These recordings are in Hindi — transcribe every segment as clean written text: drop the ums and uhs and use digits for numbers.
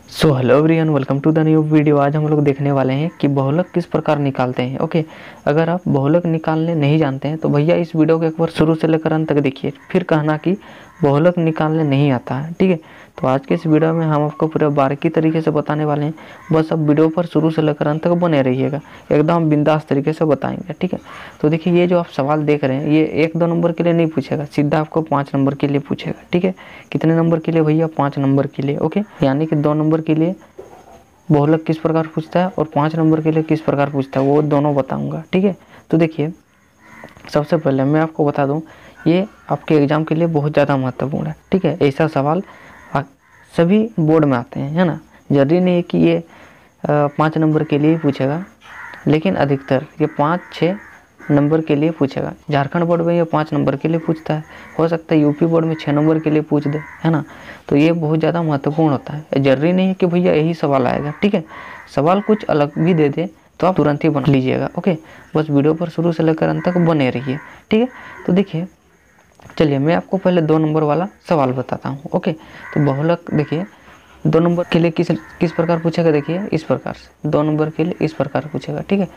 So hello everyone, welcome to the new video. आज हम लोग देखने वाले हैं कि बहुलक किस प्रकार निकालते हैं। ओके, अगर आप बहुलक निकालने नहीं जानते हैं तो भैया इस वीडियो को एक बार शुरू से लेकर अंत तक देखिए, फिर कहना कि बहुलक निकालने नहीं आता है। ठीक है, तो आज के इस वीडियो में हम आपको पूरा बारीकी तरीके से बताने वाले हैं। बस अब वीडियो पर शुरू से लेकर अंत तक बने रहिएगा, एकदम बिंदास तरीके से बताएंगे। ठीक है, तो देखिए ये जो आप सवाल देख रहे हैं ये 1-2 नंबर के लिए नहीं पूछेगा, सीधा आपको 5 नंबर के लिए पूछेगा। ठीक है, कितने नंबर के लिए भैया? 5 नंबर के लिए। ओके, यानी कि 2 नंबर के लिए बहुलक किस प्रकार पूछता है और 5 नंबर के लिए किस प्रकार पूछता है वो दोनों बताऊंगा। ठीक है, तो देखिए सबसे पहले मैं आपको बता दूं, ये आपके एग्जाम के लिए बहुत ज़्यादा महत्वपूर्ण है। ठीक है, ऐसा सवाल सभी बोर्ड में आते हैं, है ना। जरूरी नहीं है कि ये 5 नंबर के लिए पूछेगा, लेकिन अधिकतर ये 5-6 नंबर के लिए पूछेगा। झारखंड बोर्ड में ये 5 नंबर के लिए पूछता है, हो सकता है यूपी बोर्ड में 6 नंबर के लिए पूछ दे, है ना। तो ये बहुत ज़्यादा महत्वपूर्ण होता है। जरूरी नहीं है कि भैया यही सवाल आएगा। ठीक है, सवाल कुछ अलग भी दे दे तो आप तुरंत ही बना लीजिएगा। ओके, बस वीडियो पर शुरू से लेकर अंत तक बने रहिए। ठीक है, तो देखिए चलिए मैं आपको पहले 2 नंबर वाला सवाल बताता हूँ। ओके, तो बहुलक देखिए 2 नंबर के लिए किस प्रकार पूछेगा। देखिए इस प्रकार से 2 नंबर के लिए इस प्रकार पूछेगा। ठीक है,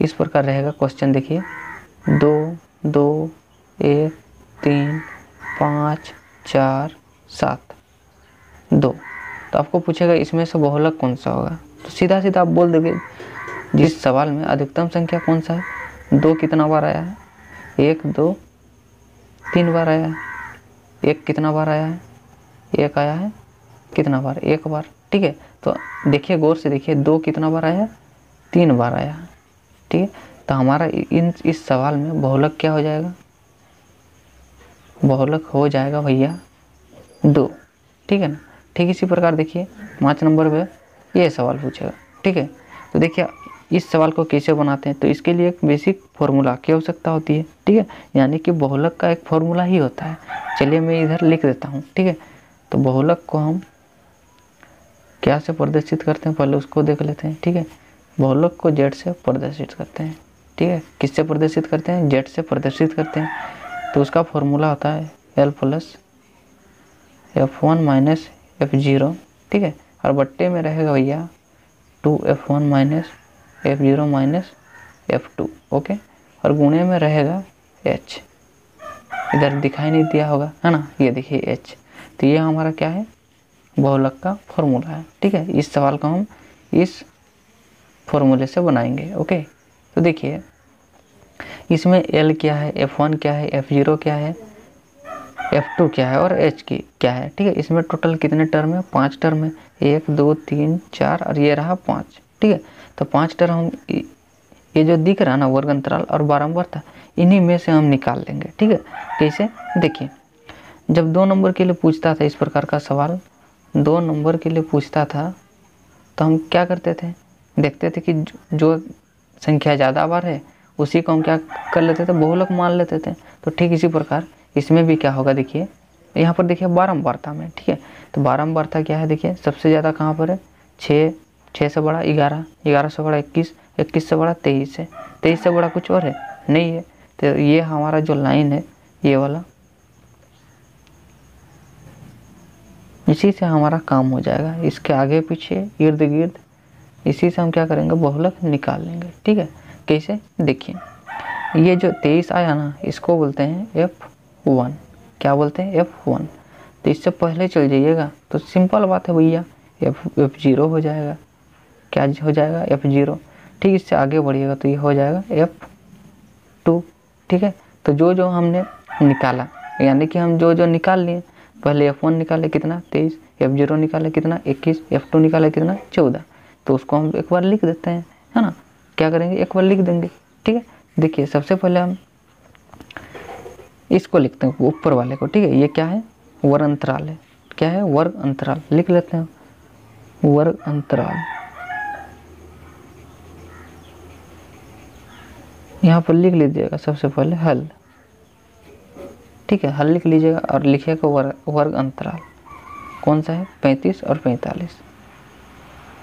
इस प्रकार रहेगा क्वेश्चन। देखिए 2, 2, 1, 3, 5, 4, 7, 2। तो आपको पूछेगा इसमें से बहुलक कौन सा होगा। तो सीधा सीधा आप बोल दोगे जिस सवाल में अधिकतम संख्या कौन सा है। 2 कितना बार आया है? 1, 2, 3 बार आया है। 1 कितना बार आया है? 1 आया है। कितना बार? 1 बार। ठीक है, तो देखिए गौर से देखिए 2 कितना बार आया है? 3 बार आया है। ठीक है, तो हमारा इस सवाल में बहुलक क्या हो जाएगा? बहुलक हो जाएगा भैया 2। ठीक है ना। ठीक इसी प्रकार देखिए 5 नंबर पे ये सवाल पूछेगा। ठीक है, तो देखिए इस सवाल को कैसे बनाते हैं, तो इसके लिए एक बेसिक फॉर्मूला की आवश्यकता होती है। ठीक है, यानी कि बहुलक का एक फॉर्मूला ही होता है। चलिए मैं इधर लिख देता हूँ। ठीक है, तो बहुलक को हम क्या से प्रदर्शित करते हैं पहले उसको देख लेते हैं। ठीक है, बहुलक को जेड से प्रदर्शित करते हैं। ठीक है, किससे प्रदर्शित करते हैं? जेड से प्रदर्शित करते हैं। तो उसका फॉर्मूला होता है L plus F1 minus F0। ठीक है, और बट्टे में रहेगा भैया 2F1 minus F0 minus F2। Okay, और गुणे में रहेगा H। इधर दिखाई नहीं दिया होगा, है ना, ये देखिए H। तो ये हमारा क्या है? बहुलक का फॉर्मूला है। ठीक है, इस सवाल को हम इस फॉर्मूले से बनाएंगे। ओके, तो देखिए इसमें L क्या है, F1 क्या है, F0 क्या है, F2 क्या है और H की क्या है। ठीक है, इसमें टोटल कितने टर्म है? 5 टर्म है। 1, 2, 3, 4 और ये रहा 5। ठीक है, तो 5 टर्म हम ये जो दिख रहा है ना वर्ग अंतराल और बारंबारता, इन्हीं में से हम निकाल लेंगे। ठीक है, कैसे? देखिए जब 2 नंबर के लिए पूछता था इस प्रकार का सवाल, 2 नंबर के लिए पूछता था तो हम क्या करते थे? देखते थे कि जो संख्या ज़्यादा बार है उसी को हम क्या कर लेते थे? बहुलक मान लेते थे। तो ठीक इसी प्रकार इसमें भी क्या होगा, देखिए यहाँ पर देखिए बारंबारता में। ठीक है, तो बारंबारता क्या है? देखिए सबसे ज़्यादा कहाँ पर है? 6, 6 से बड़ा 11, 11 से बड़ा 21, 21 से बड़ा 23 है, 23 से बड़ा कुछ और है? नहीं है। तो ये हमारा जो लाइन है ये वाला, इसी से हमारा काम हो जाएगा। इसके आगे पीछे इर्द गिर्द इसी से हम क्या करेंगे? बहुलक निकाल लेंगे। ठीक है, कैसे? देखिए ये जो 23 आया ना इसको बोलते हैं F1। क्या बोलते हैं? F1। तो इससे पहले चल जाइएगा तो सिंपल बात है भैया, F0 हो जाएगा। क्या हो जाएगा? F0। ठीक, इससे आगे बढ़िएगा तो ये हो जाएगा F2। ठीक है, तो जो जो हमने निकाला, यानी कि हम जो जो निकाल लिए, पहले F1 निकाले कितना? 23, F0 निकाले कितना? 21, F2 निकाले कितना? 14। तो उसको हम एक बार लिख देते हैं, है ना। क्या करेंगे? एक बार लिख देंगे। ठीक है, देखिए सबसे पहले हम इसको लिखते हैं ऊपर वाले को। ठीक है, ये क्या है? वर्ग अंतराल है। क्या है? वर्ग अंतराल। लिख लेते हैं वर्ग अंतराल। यहाँ पर लिख लीजिएगा सबसे पहले हल। ठीक है, हल लिख लीजिएगा और लिखिएगा वर्ग अंतराल कौन सा है? 35 और 45,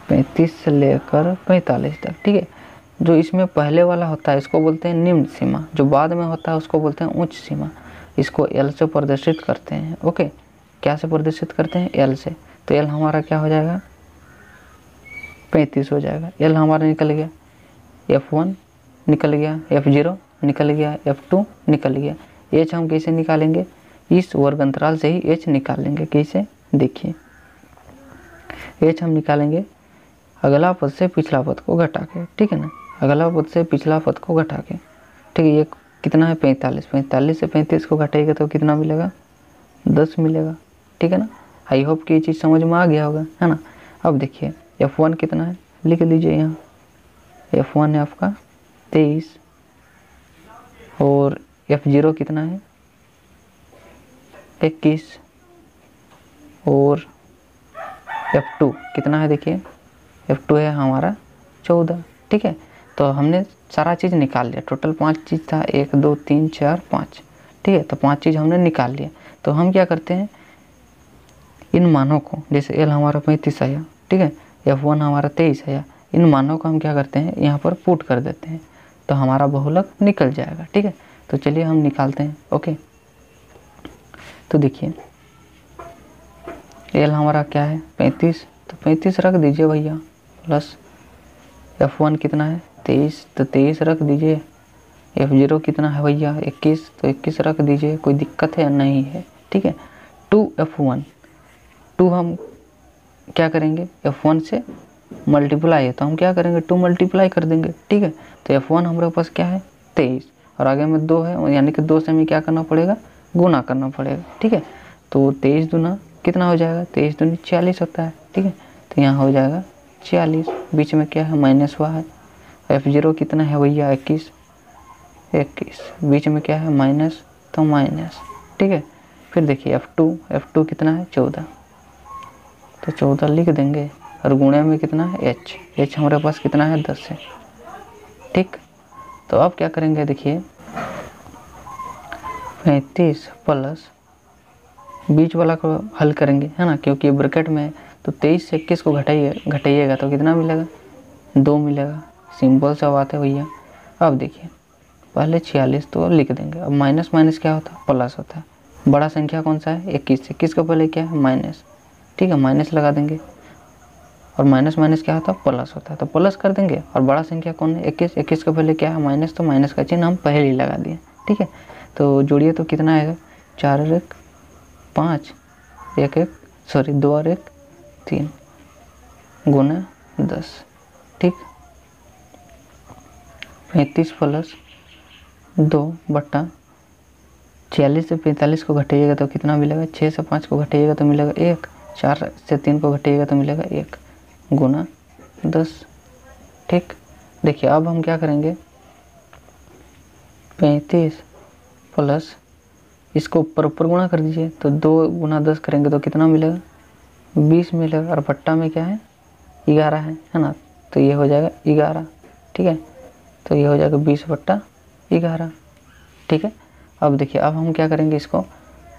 35 से लेकर 45 तक। ठीक है, जो इसमें पहले वाला होता है इसको बोलते हैं निम्न सीमा, जो बाद में होता है उसको बोलते हैं उच्च सीमा। इसको L से प्रदर्शित करते हैं। ओके, क्या से प्रदर्शित करते हैं? L से। तो L हमारा क्या हो जाएगा? 35 हो जाएगा। एल हमारा निकल गया, F1 निकल गया, F0 निकल गया, F2 निकल गया। H हम कैसे निकालेंगे, इस वर्ग अंतराल से ही H निकाल लेंगे। कैसे, देखिए H हम निकालेंगे अगला पद से पिछला पद को घटा के, ठीक है ना, अगला पद से पिछला पद को घटा के, ठीक है। ये कितना है 45, 45 से 35 को घटाएगा तो कितना मिलेगा, 10 मिलेगा, ठीक है ना। आई होप कि ये चीज़ समझ में आ गया होगा, है ना। अब देखिए F1 कितना है, लिख लीजिए यहाँ, F1 है आपका 23 और F0 कितना है 21 और F2 कितना है, देखिए F2 है हमारा 14, ठीक है। तो हमने सारा चीज़ निकाल लिया, टोटल 5 चीज़ था, 1 2 3 4 5, ठीक है। तो 5 चीज़ हमने निकाल लिया। तो हम क्या करते हैं, इन मानों को, जैसे L हमारा 35 आया, ठीक है, F1 हमारा 23 आया, इन मानों को हम क्या करते हैं, यहाँ पर पुट कर देते हैं, तो हमारा बहुलक निकल जाएगा, ठीक है। तो चलिए हम निकालते हैं, ओके। तो देखिए L हमारा क्या है 35, तो 35 रख दीजिए भैया, प्लस F1 कितना है 23, तो 23 रख दीजिए। F0 कितना है भैया 21, तो 21 रख दीजिए। कोई दिक्कत है या नहीं है, ठीक है। 2F1, 2 हम क्या करेंगे, F1 से मल्टीप्लाई है तो हम क्या करेंगे 2 मल्टीप्लाई कर देंगे, ठीक है। तो F1 हमारे पास क्या है 23 और आगे में 2 है, यानी कि 2 से हमें क्या करना पड़ेगा, गुना करना पड़ेगा, ठीक है। तो 23 दूना कितना हो जाएगा, 23 दूनी 40 होता है, ठीक है। तो यहाँ हो जाएगा 40, बीच में क्या है माइनस हुआ है। F0 कितना है भैया 21, बीच में क्या है माइनस, तो माइनस, ठीक है। फिर देखिए F2 कितना है 14, तो 14 लिख देंगे और गुणे में कितना है H हमारे पास कितना है 10 है, ठीक। तो अब क्या करेंगे, देखिए 35 प्लस बीच वाला को हल करेंगे, है ना, क्योंकि ब्रैकेट में है। तो 23 से 21 को घटाइएगा तो कितना मिलेगा, 2 मिलेगा। सिंपल सा बात है भैया। अब देखिए पहले 46 तो लिख देंगे, अब माइनस माइनस क्या होता है, प्लस होता है। बड़ा संख्या कौन सा है 21 का पहले क्या है माइनस, ठीक है, माइनस लगा देंगे और माइनस माइनस क्या होता है प्लस होता है, तो प्लस कर देंगे। और बड़ा संख्या कौन है 21 का पहले क्या है माइनस, तो माइनस का चिन्ह हम पहले ही लगा दिए, ठीक है। तो जोड़िए तो कितना आएगा 4 और 1 5, 2 और 1 3 गुना 10, ठीक। 35 प्लस 2 बट्टा 46 से 45 को घटाइएगा तो कितना मिलेगा, 6 से 5 को घटाइएगा तो मिलेगा 1, 4 से 3 को घटाइएगा तो मिलेगा 1 गुना 10, ठीक। देखिए अब हम क्या करेंगे, 35 प्लस इसको ऊपर गुणा कर दीजिए, तो 2 गुना 10 करेंगे तो कितना मिलेगा 20 मिलेगा, और बट्टा में क्या है 11 है ना, तो ये हो जाएगा 11, ठीक है। तो ये हो जाएगा 20 बट्टा 11, ठीक है। अब देखिए अब हम क्या करेंगे, इसको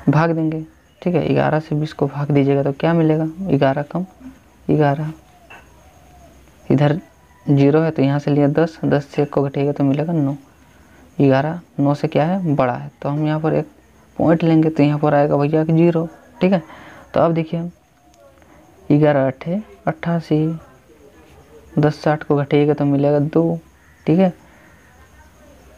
भाग देंगे, ठीक है। 11 से 20 को भाग दीजिएगा तो क्या मिलेगा, 11 कम 11, इधर 0 है तो यहाँ से लिया 10 से 1 को घटाइएगा तो मिलेगा 9, 11 9 से क्या है बड़ा है, तो हम यहाँ पर एक पॉइंट लेंगे तो यहाँ पर आएगा भैया 0, ठीक है। तो अब देखिए 11 8 88, 10 से 8 को घटाइएगा तो मिलेगा 2, ठीक है।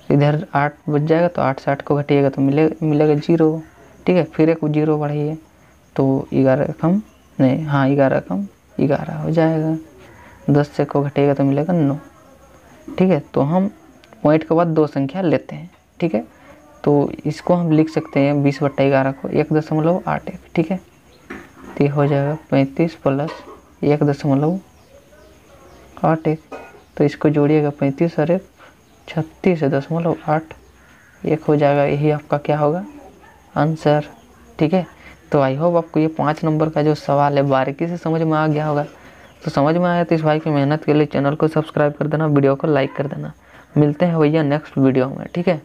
इधर 8 बच जाएगा तो 8 से 8 को घटाइएगा तो मिलेगा 0, ठीक है। फिर एक 0 बढ़ाइए तो 11 कम 11 हो जाएगा, 10 से को घटाइएगा तो मिलेगा 9, ठीक है। तो हम पॉइंट के बाद 2 संख्या लेते हैं, ठीक है। तो इसको हम लिख सकते हैं 20 बट्टा 11 को 1.81, ठीक है। तो ये हो जाएगा 35 प्लस 1.81, तो इसको जोड़िएगा 35 और 1 36.8, एक हो जाएगा। यही आपका क्या होगा आंसर, ठीक है। तो आई होप आपको ये 5 नंबर का जो सवाल है बारीकी से समझ में आ गया होगा। तो समझ में आया तो इस भाई की मेहनत के लिए चैनल को सब्सक्राइब कर देना, वीडियो को लाइक कर देना। मिलते हैं भैया नेक्स्ट वीडियो में, ठीक है।